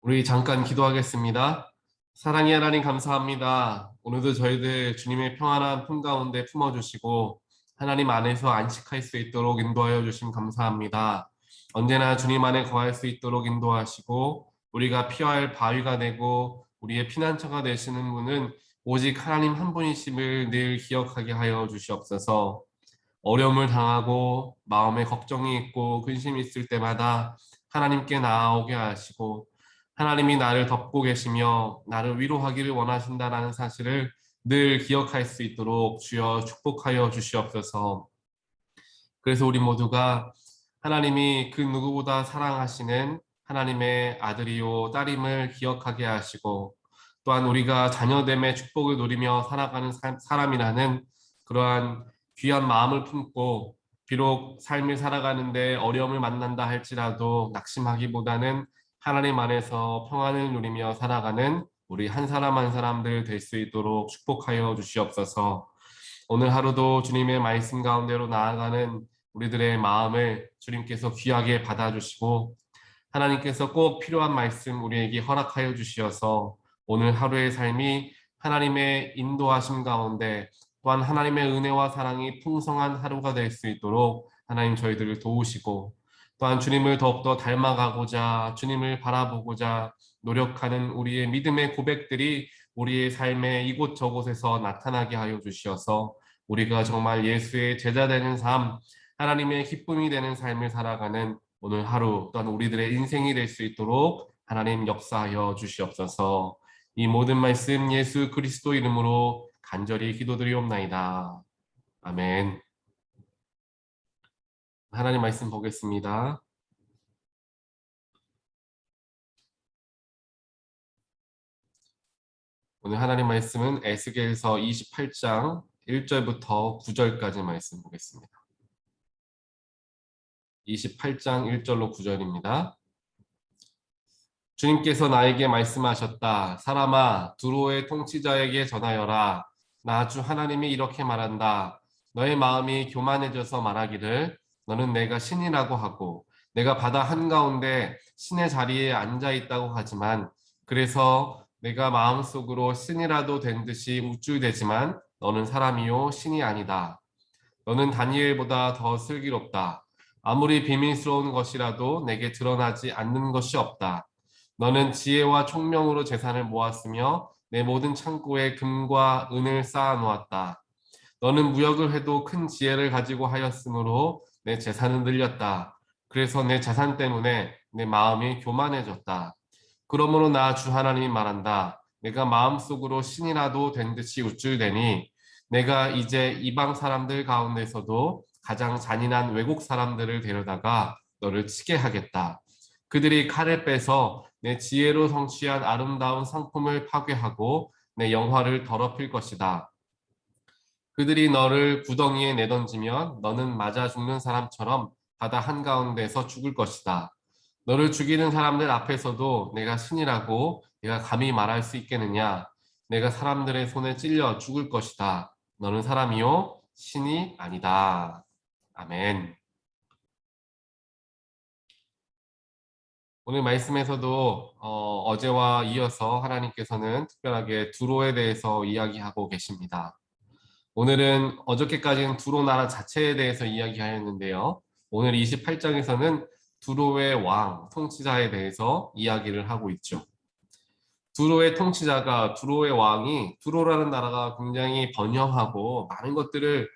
우리 잠깐 기도하겠습니다. 사랑의 하나님 감사합니다. 오늘도 저희들 주님의 평안한 품 가운데 품어주시고 하나님 안에서 안식할 수 있도록 인도하여 주심 감사합니다. 언제나 주님 안에 거할 수 있도록 인도하시고 우리가 피할 바위가 되고 우리의 피난처가 되시는 분은 오직 하나님 한 분이심을 늘 기억하게 하여 주시옵소서. 어려움을 당하고 마음에 걱정이 있고 근심이 있을 때마다 하나님께 나아오게 하시고 하나님이 나를 덮고 계시며 나를 위로하기를 원하신다라는 사실을 늘 기억할 수 있도록 주여 축복하여 주시옵소서. 그래서 우리 모두가 하나님이 그 누구보다 사랑하시는 하나님의 아들이요 딸임을 기억하게 하시고 또한 우리가 자녀됨의 축복을 누리며 살아가는 사람이라는 그러한 귀한 마음을 품고 비록 삶을 살아가는데 어려움을 만난다 할지라도 낙심하기보다는 하나님 안에서 평안을 누리며 살아가는 우리 한 사람 한 사람들 될 수 있도록 축복하여 주시옵소서. 오늘 하루도 주님의 말씀 가운데로 나아가는 우리들의 마음을 주님께서 귀하게 받아주시고 하나님께서 꼭 필요한 말씀 우리에게 허락하여 주시어서 오늘 하루의 삶이 하나님의 인도하심 가운데 또한 하나님의 은혜와 사랑이 풍성한 하루가 될 수 있도록 하나님 저희들을 도우시고 또한 주님을 더욱더 닮아가고자 주님을 바라보고자 노력하는 우리의 믿음의 고백들이 우리의 삶의 이곳저곳에서 나타나게 하여 주시어서 우리가 정말 예수의 제자 되는 삶, 하나님의 기쁨이 되는 삶을 살아가는 오늘 하루 또한 우리들의 인생이 될 수 있도록 하나님 역사하여 주시옵소서. 이 모든 말씀 예수 그리스도 이름으로 간절히 기도드리옵나이다. 아멘. 하나님 말씀 보겠습니다. 오늘 하나님 말씀은 에스겔서 28장 1절부터 9절까지 말씀 보겠습니다. 28장 1절로 9절입니다. 주님께서 나에게 말씀하셨다. 사람아, 두로의 통치자에게 전하여라. 나 주 하나님이 이렇게 말한다. 너의 마음이 교만해져서 말하기를 너는 내가 신이라고 하고 내가 바다 한가운데 신의 자리에 앉아 있다고 하지만 그래서 내가 마음속으로 신이라도 된 듯이 우쭐대지만 너는 사람이요 신이 아니다. 너는 다니엘보다 더 슬기롭다. 아무리 비밀스러운 것이라도 내게 드러나지 않는 것이 없다. 너는 지혜와 총명으로 재산을 모았으며 내 모든 창고에 금과 은을 쌓아 놓았다. 너는 무역을 해도 큰 지혜를 가지고 하였으므로 내 재산은 늘렸다. 그래서 내 자산 때문에 내 마음이 교만해졌다. 그러므로 나 주 하나님이 말한다. 내가 마음속으로 신이라도 된 듯이 우쭐대니 내가 이제 이방 사람들 가운데서도 가장 잔인한 외국 사람들을 데려다가 너를 치게 하겠다. 그들이 칼을 빼서 내 지혜로 성취한 아름다운 상품을 파괴하고 내 영화를 더럽힐 것이다. 그들이 너를 구덩이에 내던지면 너는 맞아 죽는 사람처럼 바다 한가운데서 죽을 것이다. 너를 죽이는 사람들 앞에서도 내가 신이라고 내가 감히 말할 수 있겠느냐? 내가 사람들의 손에 찔려 죽을 것이다. 너는 사람이요 신이 아니다. 아멘. 오늘 말씀에서도 어제와 이어서 하나님께서는 특별하게 두로에 대해서 이야기하고 계십니다. 오늘은 어저께까지는 두로 나라 자체에 대해서 이야기하였는데요. 오늘 28장에서는 두로의 왕, 통치자에 대해서 이야기를 하고 있죠. 두로의 통치자가, 두로의 왕이, 두로라는 나라가 굉장히 번영하고 많은 것들을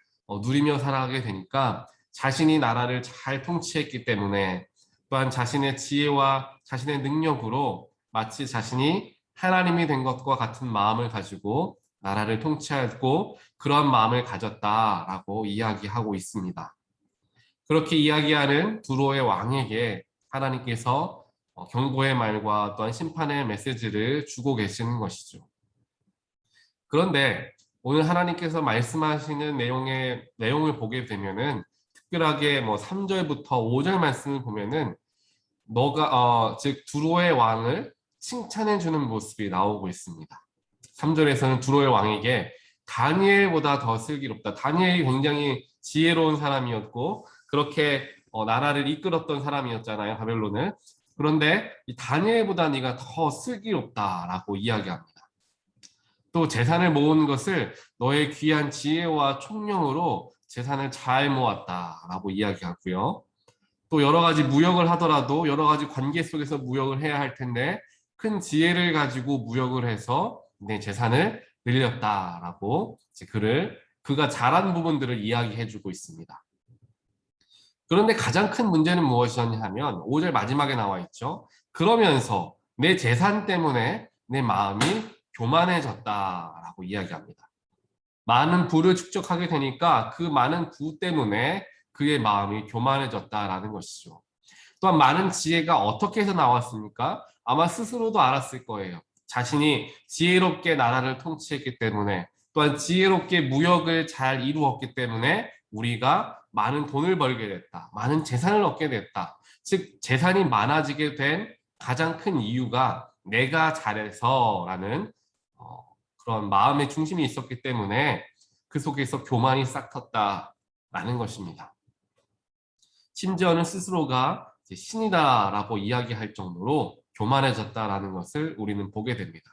누리며 살아가게 되니까 자신이 나라를 잘 통치했기 때문에 또한 자신의 지혜와 자신의 능력으로 마치 자신이 하나님이 된 것과 같은 마음을 가지고 나라를 통치하고 그런 마음을 가졌다라고 이야기하고 있습니다. 그렇게 이야기하는 두로의 왕에게 하나님께서 경고의 말과 또한 심판의 메시지를 주고 계시는 것이죠. 그런데 오늘 하나님께서 말씀하시는 내용을 보게 되면은 특별하게 3절부터 5절 말씀을 보면은 즉 두로의 왕을 칭찬해 주는 모습이 나오고 있습니다. 3절에서는 두로의 왕에게 다니엘보다 더 슬기롭다. 다니엘이 굉장히 지혜로운 사람이었고 그렇게 나라를 이끌었던 사람이었잖아요. 바벨론을. 그런데 이 다니엘보다 네가 더 슬기롭다라고 이야기합니다. 또 재산을 모은 것을 너의 귀한 지혜와 총명으로 재산을 잘 모았다라고 이야기하고요. 또 여러 가지 무역을 하더라도 여러 가지 관계 속에서 무역을 해야 할 텐데 큰 지혜를 가지고 무역을 해서 내 재산을 늘렸다라고 이제 그가 잘한 부분들을 이야기해주고 있습니다. 그런데 가장 큰 문제는 무엇이었냐 하면 5절 마지막에 나와 있죠. 그러면서 내 재산 때문에 내 마음이 교만해졌다라고 이야기합니다. 많은 부를 축적하게 되니까 그 많은 부 때문에 그의 마음이 교만해졌다라는 것이죠. 또한 많은 지혜가 어떻게 해서 나왔습니까? 아마 스스로도 알았을 거예요. 자신이 지혜롭게 나라를 통치했기 때문에 또한 지혜롭게 무역을 잘 이루었기 때문에 우리가 많은 돈을 벌게 됐다. 많은 재산을 얻게 됐다. 즉 재산이 많아지게 된 가장 큰 이유가 내가 잘해서라는 그런 마음의 중심이 있었기 때문에 그 속에서 교만이 싹 텄다라는 것입니다. 심지어는 스스로가 신이다라고 이야기할 정도로 교만해졌다라는 것을 우리는 보게 됩니다.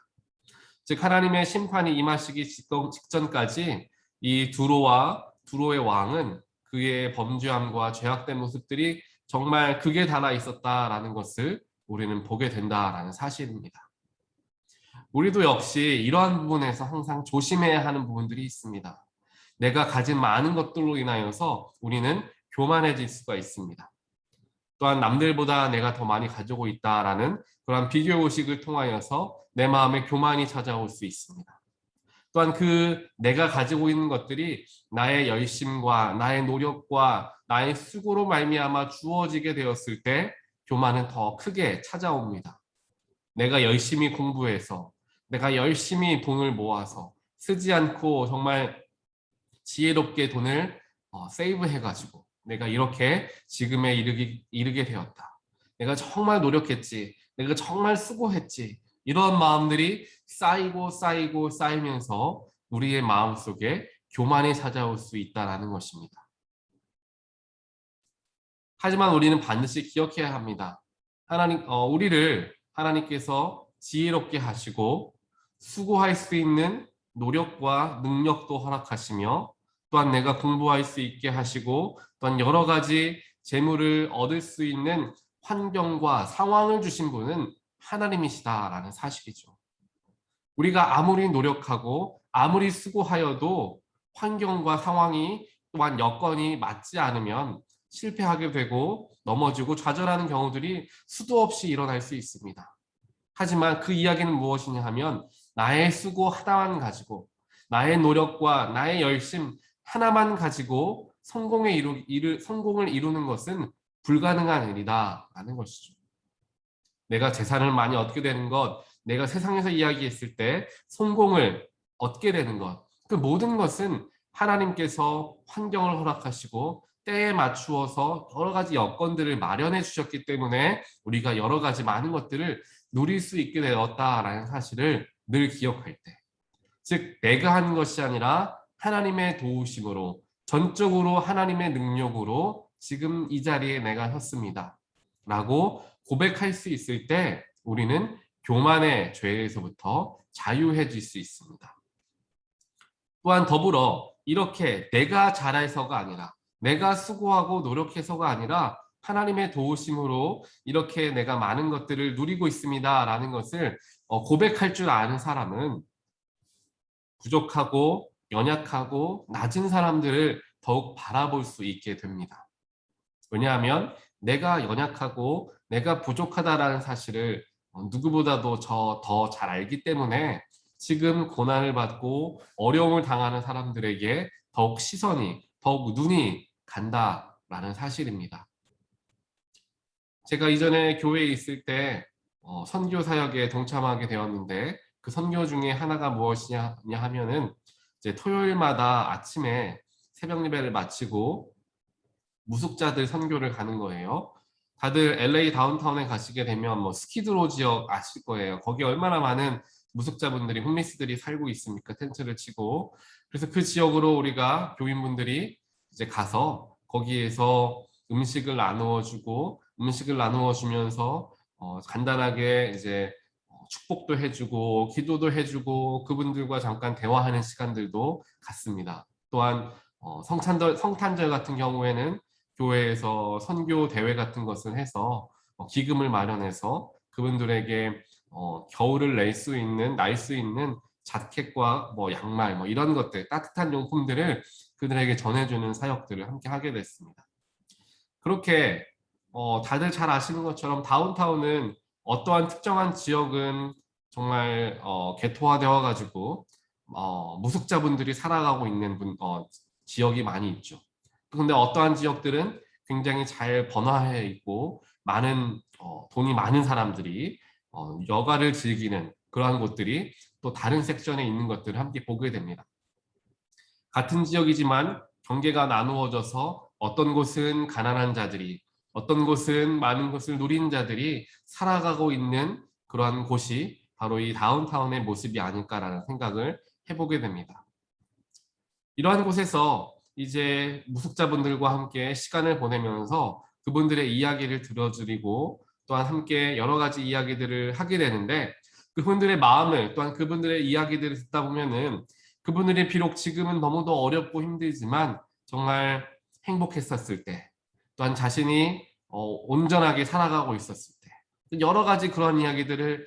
즉 하나님의 심판이 임하시기 직전까지 이 두로의 왕은 그의 범죄함과 죄악된 모습들이 정말 극에 달아 있었다라는 것을 우리는 보게 된다라는 사실입니다. 우리도 역시 이러한 부분에서 항상 조심해야 하는 부분들이 있습니다. 내가 가진 많은 것들로 인하여서 우리는 교만해질 수가 있습니다. 또한 남들보다 내가 더 많이 가지고 있다라는 그런 비교의식을 통하여서 내 마음에 교만이 찾아올 수 있습니다. 또한 내가 가지고 있는 것들이 나의 열심과 나의 노력과 나의 수고로 말미암아 주어지게 되었을 때 교만은 더 크게 찾아옵니다. 내가 열심히 공부해서 내가 열심히 돈을 모아서 쓰지 않고 정말 지혜롭게 돈을 세이브해가지고 내가 이렇게 지금에 이르게 되었다. 내가 정말 노력했지. 내가 정말 수고했지. 이런 마음들이 쌓이고 쌓이면서 우리의 마음속에 교만이 찾아올 수 있다는 것입니다. 하지만 우리는 반드시 기억해야 합니다. 우리를 하나님께서 지혜롭게 하시고 수고할 수 있는 노력과 능력도 허락하시며 또한 내가 공부할 수 있게 하시고 또한 여러 가지 재물을 얻을 수 있는 환경과 상황을 주신 분은 하나님이시다라는 사실이죠. 우리가 아무리 노력하고 아무리 수고하여도 환경과 상황이 또한 여건이 맞지 않으면 실패하게 되고 넘어지고 좌절하는 경우들이 수도 없이 일어날 수 있습니다. 하지만 그 이야기는 무엇이냐 하면 나의 수고 하나만 가지고 나의 노력과 나의 열심 하나만 가지고 성공을 이루는 것은 불가능한 일이다라는 것이죠. 내가 재산을 많이 얻게 되는 것, 내가 세상에서 이야기했을 때 성공을 얻게 되는 것, 그 모든 것은 하나님께서 환경을 허락하시고 때에 맞추어서 여러 가지 여건들을 마련해 주셨기 때문에 우리가 여러 가지 많은 것들을 누릴 수 있게 되었다라는 사실을 늘 기억할 때, 즉 내가 한 것이 아니라 하나님의 도우심으로 전적으로 하나님의 능력으로 지금 이 자리에 내가 섰습니다 라고 고백할 수 있을 때 우리는 교만의 죄에서부터 자유해질 수 있습니다. 또한 더불어 이렇게 내가 잘해서가 아니라 내가 수고하고 노력해서가 아니라 하나님의 도우심으로 이렇게 내가 많은 것들을 누리고 있습니다 라는 것을 고백할 줄 아는 사람은 부족하고 연약하고 낮은 사람들을 더욱 바라볼 수 있게 됩니다. 왜냐하면 내가 연약하고 내가 부족하다라는 사실을 누구보다도 더 잘 알기 때문에 지금 고난을 받고 어려움을 당하는 사람들에게 더욱 눈이 간다라는 사실입니다. 제가 이전에 교회에 있을 때 선교 사역에 동참하게 되었는데 그 선교 중에 하나가 무엇이냐 하면은 이제 토요일마다 아침에 새벽 예배를 마치고 무속자들 선교를 가는 거예요. 다들 LA 다운타운에 가시게 되면 뭐 스키드로 지역 아실 거예요. 거기 얼마나 많은 무속자분들이 홈리스들이 살고 있습니까? 텐트를 치고. 그래서 그 지역으로 우리가 교인분들이 이제 가서 거기에서 음식을 나누어 주면서 간단하게 이제 축복도 해주고 기도도 해주고 그분들과 잠깐 대화하는 시간들도 갖습니다. 또한 성탄절 같은 경우에는 교회에서 선교 대회 같은 것을 해서 기금을 마련해서 그분들에게 겨울을 날 수 있는 자켓과 뭐 양말 뭐 이런 것들 따뜻한 용품들을 그들에게 전해주는 사역들을 함께 하게 됐습니다. 그렇게 다들 잘 아시는 것처럼 다운타운은 어떠한 특정한 지역은 정말 개토화되어 가지고 무속자분들이 살아가고 있는 지역이 많이 있죠. 근데 어떠한 지역들은 굉장히 잘 번화해 있고 많은 돈이 많은 사람들이 여가를 즐기는 그러한 곳들이 또 다른 섹션에 있는 것들을 함께 보게 됩니다. 같은 지역이지만 경계가 나누어져서 어떤 곳은 가난한 자들이, 어떤 곳은 많은 것을 누린 자들이 살아가고 있는 그러한 곳이 바로 이 다운타운의 모습이 아닐까라는 생각을 해보게 됩니다. 이러한 곳에서 이제 무속자분들과 함께 시간을 보내면서 그분들의 이야기를 들어드리고 또한 함께 여러 가지 이야기들을 하게 되는데 그분들의 마음을 또한 그분들의 이야기들을 듣다 보면은 그분들이 비록 지금은 너무도 어렵고 힘들지만 정말 행복했었을 때 또한 자신이 온전하게 살아가고 있었을 때 여러 가지 그런 이야기들을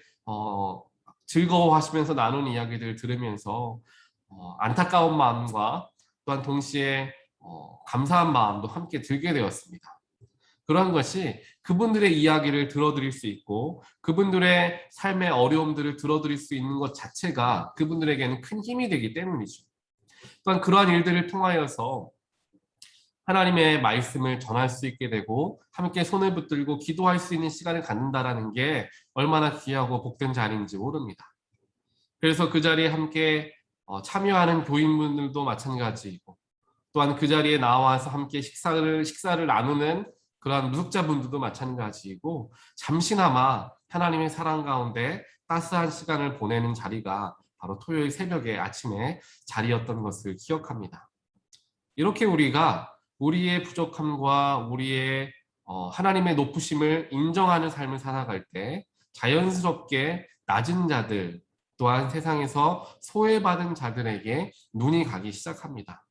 즐거워하시면서 나눈 이야기들을 들으면서 안타까운 마음과 또한 동시에 감사한 마음도 함께 들게 되었습니다. 그런 것이 그분들의 이야기를 들어드릴 수 있고 그분들의 삶의 어려움들을 들어드릴 수 있는 것 자체가 그분들에게는 큰 힘이 되기 때문이죠. 또한 그러한 일들을 통하여서 하나님의 말씀을 전할 수 있게 되고 함께 손을 붙들고 기도할 수 있는 시간을 갖는다라는 게 얼마나 귀하고 복된 자리인지 모릅니다. 그래서 그 자리에 함께 참여하는 교인분들도 마찬가지이고 또한 그 자리에 나와서 함께 식사를 나누는 그러한 무속자분들도 마찬가지이고 잠시나마 하나님의 사랑 가운데 따스한 시간을 보내는 자리가 바로 토요일 새벽에 아침에 자리였던 것을 기억합니다. 이렇게 우리가 우리의 부족함과 우리의 하나님의 높으심을 인정하는 삶을 살아갈 때 자연스럽게 낮은 자들 또한 세상에서 소외받은 자들에게 눈이 가기 시작합니다.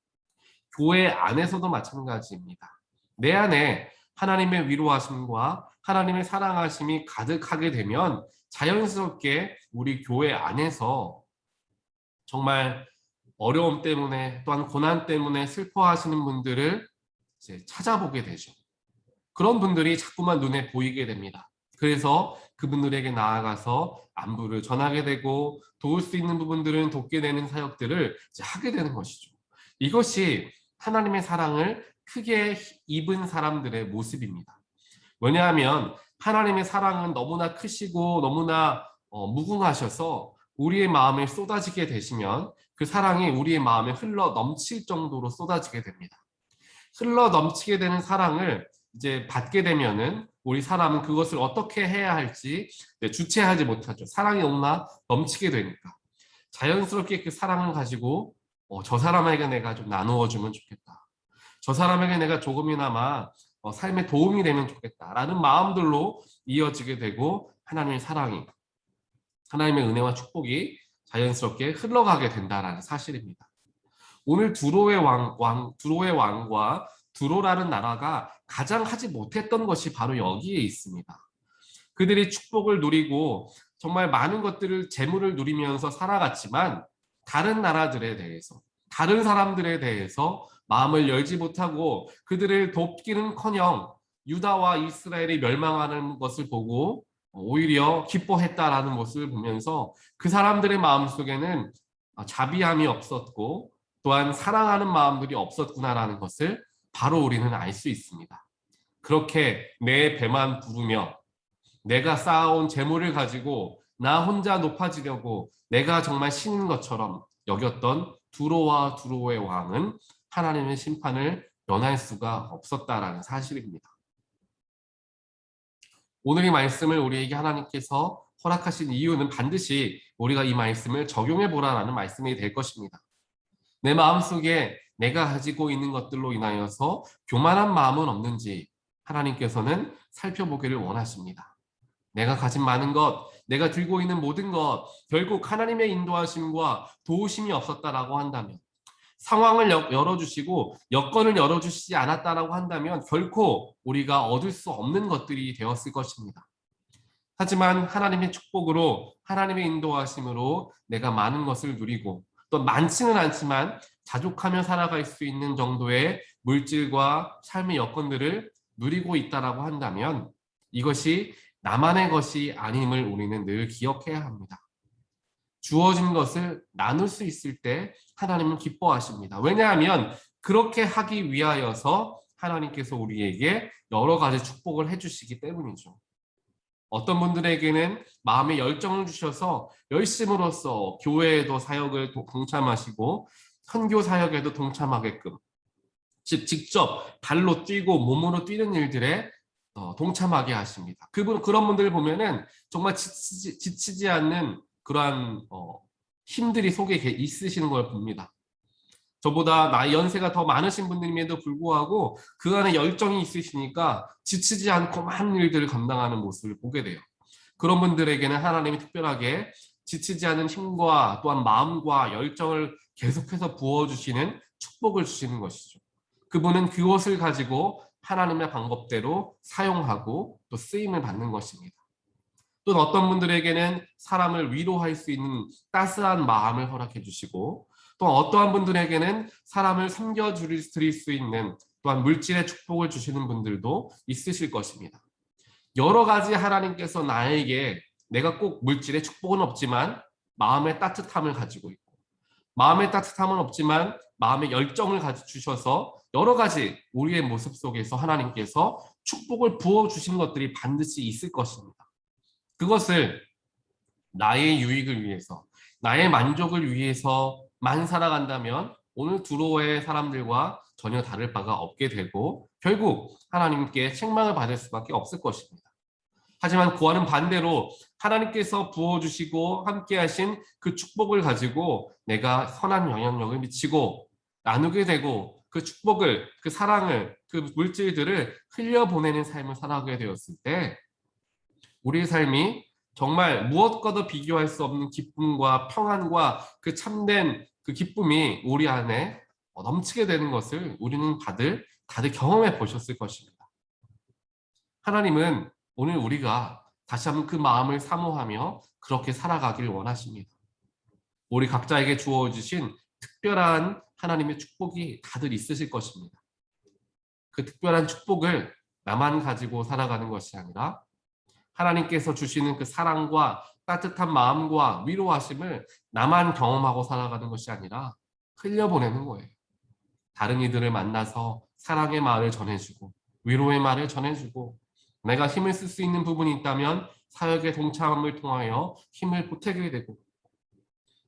교회 안에서도 마찬가지입니다. 내 안에 하나님의 위로하심과 하나님의 사랑하심이 가득하게 되면 자연스럽게 우리 교회 안에서 정말 어려움 때문에 또한 고난 때문에 슬퍼하시는 분들을 이제 찾아보게 되죠. 그런 분들이 자꾸만 눈에 보이게 됩니다. 그래서 그분들에게 나아가서 안부를 전하게 되고 도울 수 있는 부분들은 돕게 되는 사역들을 이제 하게 되는 것이죠. 이것이 하나님의 사랑을 크게 입은 사람들의 모습입니다. 왜냐하면 하나님의 사랑은 너무나 크시고 너무나 무궁하셔서 우리의 마음에 쏟아지게 되시면 그 사랑이 우리의 마음에 흘러 넘칠 정도로 쏟아지게 됩니다. 흘러 넘치게 되는 사랑을 이제 받게 되면은 우리 사람은 그것을 어떻게 해야 할지 주체하지 못하죠. 사랑이 너무나 넘치게 되니까. 자연스럽게 그 사랑을 가지고 저 사람에게 내가 좀 나누어 주면 좋겠다. 저 사람에게 내가 조금이나마 삶에 도움이 되면 좋겠다라는 마음들로 이어지게 되고 하나님의 사랑이 하나님의 은혜와 축복이 자연스럽게 흘러가게 된다라는 사실입니다. 오늘 두로의 왕과 두로라는 나라가 가장 하지 못했던 것이 바로 여기에 있습니다. 그들이 축복을 누리고 정말 많은 것들을 재물을 누리면서 살아갔지만 다른 나라들에 대해서 다른 사람들에 대해서 마음을 열지 못하고 그들을 돕기는커녕 유다와 이스라엘이 멸망하는 것을 보고 오히려 기뻐했다라는 모습을 보면서 그 사람들의 마음속에는 자비함이 없었고 또한 사랑하는 마음들이 없었구나라는 것을 바로 우리는 알 수 있습니다. 그렇게 내 배만 부르며 내가 쌓아온 재물을 가지고 나 혼자 높아지려고 내가 정말 신인 것처럼 여겼던 두로의 왕은 하나님의 심판을 면할 수가 없었다라는 사실입니다. 오늘 이 말씀을 우리에게 하나님께서 허락하신 이유는 반드시 우리가 이 말씀을 적용해 보라라는 말씀이 될 것입니다. 내 마음속에 내가 가지고 있는 것들로 인하여서 교만한 마음은 없는지 하나님께서는 살펴보기를 원하십니다. 내가 가진 많은 것, 내가 들고 있는 모든 것, 결국 하나님의 인도하심과 도우심이 없었다라고 한다면, 상황을 열어주시고 여건을 열어주시지 않았다라고 한다면 결코 우리가 얻을 수 없는 것들이 되었을 것입니다. 하지만 하나님의 축복으로, 하나님의 인도하심으로 내가 많은 것을 누리고, 또 많지는 않지만 자족하며 살아갈 수 있는 정도의 물질과 삶의 여건들을 누리고 있다라고 한다면 이것이 나만의 것이 아님을 우리는 늘 기억해야 합니다. 주어진 것을 나눌 수 있을 때 하나님은 기뻐하십니다. 왜냐하면 그렇게 하기 위하여서 하나님께서 우리에게 여러 가지 축복을 해주시기 때문이죠. 어떤 분들에게는 마음의 열정을 주셔서 열심으로써 교회에도 사역을 동참하시고 선교 사역에도 동참하게끔, 즉 직접 발로 뛰고 몸으로 뛰는 일들에 동참하게 하십니다. 그런 분들을 보면은 정말 지치지 않는 그러한 힘들이 속에 있으시는 걸 봅니다. 저보다 나이 연세가 더 많으신 분들임에도 불구하고 그 안에 열정이 있으시니까 지치지 않고 많은 일들을 감당하는 모습을 보게 돼요. 그런 분들에게는 하나님이 특별하게 지치지 않은 힘과 또한 마음과 열정을 계속해서 부어주시는 축복을 주시는 것이죠. 그분은 그것을 가지고 하나님의 방법대로 사용하고 또 쓰임을 받는 것입니다. 또 어떤 분들에게는 사람을 위로할 수 있는 따스한 마음을 허락해 주시고, 또 어떠한 분들에게는 사람을 섬겨드릴 수 있는 또한 물질의 축복을 주시는 분들도 있으실 것입니다. 여러 가지 하나님께서 나에게, 내가 꼭 물질의 축복은 없지만 마음의 따뜻함을 가지고 있고, 마음의 따뜻함은 없지만 마음의 열정을 주셔서 여러 가지 우리의 모습 속에서 하나님께서 축복을 부어주신 것들이 반드시 있을 것입니다. 그것을 나의 유익을 위해서, 나의 만족을 위해서만 살아간다면 오늘 두로의 사람들과 전혀 다를 바가 없게 되고 결국 하나님께 책망을 받을 수밖에 없을 것입니다. 하지만 그와는 반대로 하나님께서 부어주시고 함께하신 그 축복을 가지고 내가 선한 영향력을 미치고 나누게 되고 그 축복을, 그 사랑을, 그 물질들을 흘려보내는 삶을 살아가게 되었을 때 우리의 삶이 정말 무엇과도 비교할 수 없는 기쁨과 평안과 그 참된 그 기쁨이 우리 안에 넘치게 되는 것을 우리는 다들 경험해 보셨을 것입니다. 하나님은 오늘 우리가 다시 한번 그 마음을 사모하며 그렇게 살아가길 원하십니다. 우리 각자에게 주어주신 특별한 하나님의 축복이 다들 있으실 것입니다. 그 특별한 축복을 나만 가지고 살아가는 것이 아니라 하나님께서 주시는 그 사랑과 따뜻한 마음과 위로하심을 나만 경험하고 살아가는 것이 아니라 흘려보내는 거예요. 다른 이들을 만나서 사랑의 말을 전해주고 위로의 말을 전해주고 내가 힘을 쓸 수 있는 부분이 있다면 사역의 동참을 통하여 힘을 보태게 되고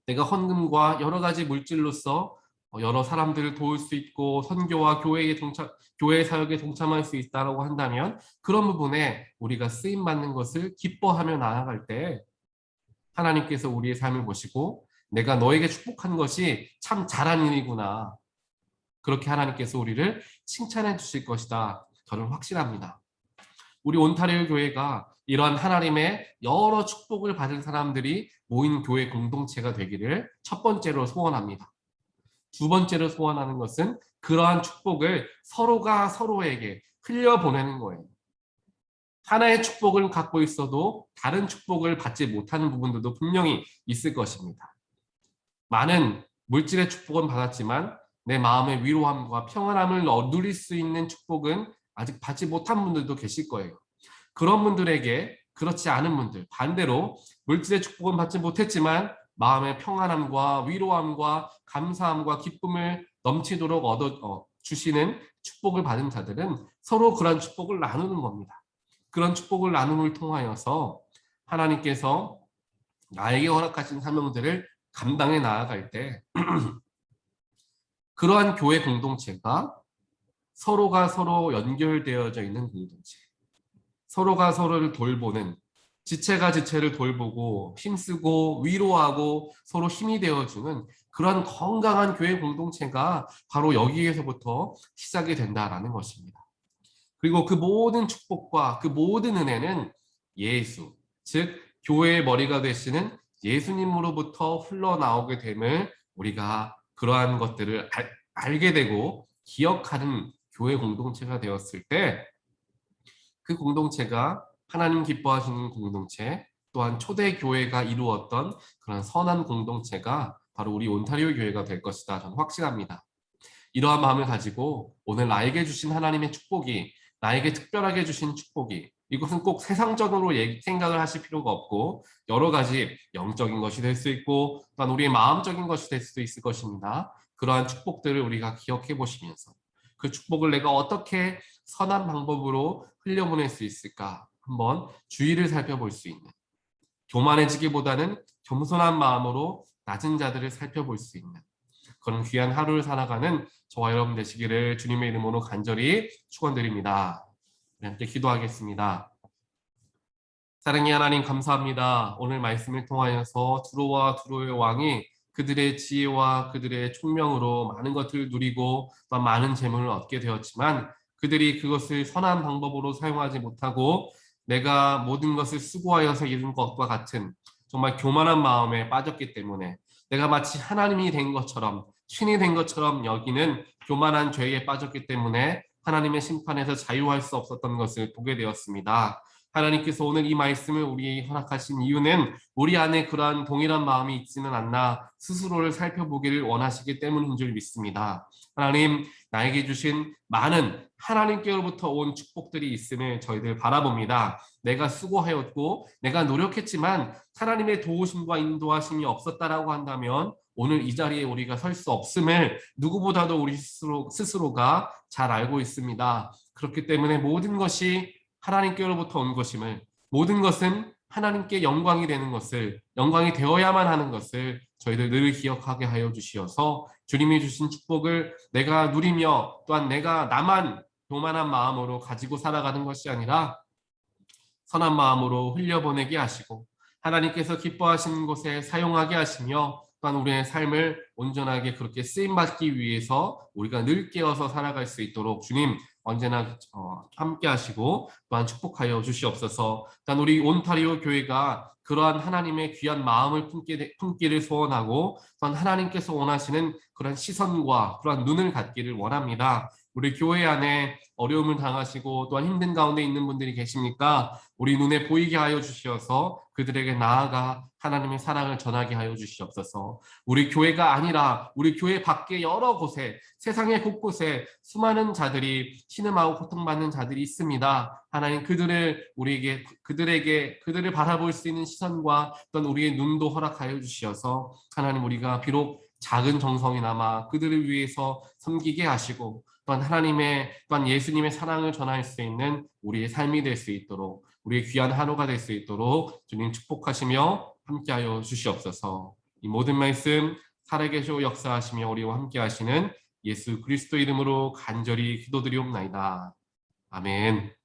내가 헌금과 여러 가지 물질로서 여러 사람들을 도울 수 있고 선교와 교회 사역에 동참할 수 있다고 한다면 그런 부분에 우리가 쓰임 받는 것을 기뻐하며 나아갈 때 하나님께서 우리의 삶을 보시고 내가 너에게 축복한 것이 참 잘한 일이구나. 그렇게 하나님께서 우리를 칭찬해 주실 것이다. 저는 확신합니다. 우리 온타리오 교회가 이러한 하나님의 여러 축복을 받은 사람들이 모인 교회 공동체가 되기를 첫 번째로 소원합니다. 두 번째로 소원하는 것은 그러한 축복을 서로가 서로에게 흘려보내는 거예요. 하나의 축복을 갖고 있어도 다른 축복을 받지 못하는 부분들도 분명히 있을 것입니다. 많은 물질의 축복은 받았지만 내 마음의 위로함과 평안함을 누릴 수 있는 축복은 아직 받지 못한 분들도 계실 거예요. 그런 분들에게 그렇지 않은 분들, 반대로 물질의 축복은 받지 못했지만 마음의 평안함과 위로함과 감사함과 기쁨을 넘치도록 주시는 축복을 받은 자들은 서로 그런 축복을 나누는 겁니다. 그런 축복을 나눔을 통하여서 하나님께서 나에게 허락하신 사명들을 감당해 나아갈 때 그러한 교회 공동체가 서로가 서로 연결되어져 있는 공동체, 서로가 서로를 돌보는, 지체가 지체를 돌보고 힘쓰고 위로하고 서로 힘이 되어주는 그런 건강한 교회 공동체가 바로 여기에서부터 시작이 된다라는 것입니다. 그리고 그 모든 축복과 그 모든 은혜는 예수, 즉 교회의 머리가 되시는 예수님으로부터 흘러나오게 됨을 우리가 그러한 것들을 알게 되고 기억하는 교회 공동체가 되었을 때 그 공동체가 하나님 기뻐하시는 공동체, 또한 초대 교회가 이루었던 그런 선한 공동체가 바로 우리 온타리오 교회가 될 것이다. 저는 확신합니다. 이러한 마음을 가지고 오늘 나에게 주신 하나님의 축복이, 나에게 특별하게 주신 축복이, 이것은 꼭 세상적으로 생각을 하실 필요가 없고 여러 가지 영적인 것이 될 수 있고 또한 우리의 마음적인 것이 될 수도 있을 것입니다. 그러한 축복들을 우리가 기억해 보시면서 그 축복을 내가 어떻게 선한 방법으로 흘려보낼 수 있을까 한번 주의를 살펴볼 수 있는, 교만해지기보다는 겸손한 마음으로 낮은 자들을 살펴볼 수 있는 그런 귀한 하루를 살아가는 저와 여러분 되시기를 주님의 이름으로 간절히 축원드립니다. 우리 함께 기도하겠습니다. 사랑의 하나님 감사합니다. 오늘 말씀을 통하여서 두로와 두로의 왕이 그들의 지혜와 그들의 총명으로 많은 것을 누리고 또 많은 재물을 얻게 되었지만 그들이 그것을 선한 방법으로 사용하지 못하고 내가 모든 것을 수고하여서 이룬 것과 같은 정말 교만한 마음에 빠졌기 때문에 내가 마치 하나님이 된 것처럼 신이 된 것처럼 여기는 교만한 죄에 빠졌기 때문에 하나님의 심판에서 자유할 수 없었던 것을 보게 되었습니다. 하나님께서 오늘 이 말씀을 우리에게 허락하신 이유는 우리 안에 그러한 동일한 마음이 있지는 않나 스스로를 살펴보기를 원하시기 때문인 줄 믿습니다. 하나님, 나에게 주신 많은 하나님께로부터 온 축복들이 있음을 저희들 바라봅니다. 내가 수고하였고 내가 노력했지만 하나님의 도우심과 인도하심이 없었다라고 한다면 오늘 이 자리에 우리가 설 수 없음을 누구보다도 우리 스스로가 잘 알고 있습니다. 그렇기 때문에 모든 것이 하나님께로부터 온 것임을, 모든 것은 하나님께 영광이 되는 것을, 영광이 되어야만 하는 것을 저희들 늘 기억하게 하여 주시어서 주님이 주신 축복을 내가 누리며 또한 내가 나만 교만한 마음으로 가지고 살아가는 것이 아니라 선한 마음으로 흘려보내게 하시고 하나님께서 기뻐하시는 곳에 사용하게 하시며 또한 우리의 삶을 온전하게 그렇게 쓰임받기 위해서 우리가 늘 깨어서 살아갈 수 있도록 주님 언제나 함께 하시고 또한 축복하여 주시옵소서. 또한 우리 온타리오 교회가 그러한 하나님의 귀한 마음을 품기를 소원하고 또한 하나님께서 원하시는 그런 시선과 그러한 눈을 갖기를 원합니다. 우리 교회 안에 어려움을 당하시고 또한 힘든 가운데 있는 분들이 계십니까? 우리 눈에 보이게 하여 주시어서 그들에게 나아가 하나님의 사랑을 전하게 하여 주시옵소서. 우리 교회가 아니라 우리 교회 밖에 여러 곳에 세상의 곳곳에 수많은 자들이 신음하고 고통받는 자들이 있습니다. 하나님 그들을 바라볼 수 있는 시선과 또한 우리의 눈도 허락하여 주시어서 하나님 우리가 비록 작은 정성이나마 그들을 위해서 섬기게 하시고 또한 예수님의 사랑을 전할 수 있는 우리의 삶이 될 수 있도록 우리의 귀한 하루가 될 수 있도록 주님 축복하시며 함께하여 주시옵소서. 이 모든 말씀 살아계시고 역사하시며 우리와 함께하시는 예수 그리스도 이름으로 간절히 기도드리옵나이다. 아멘.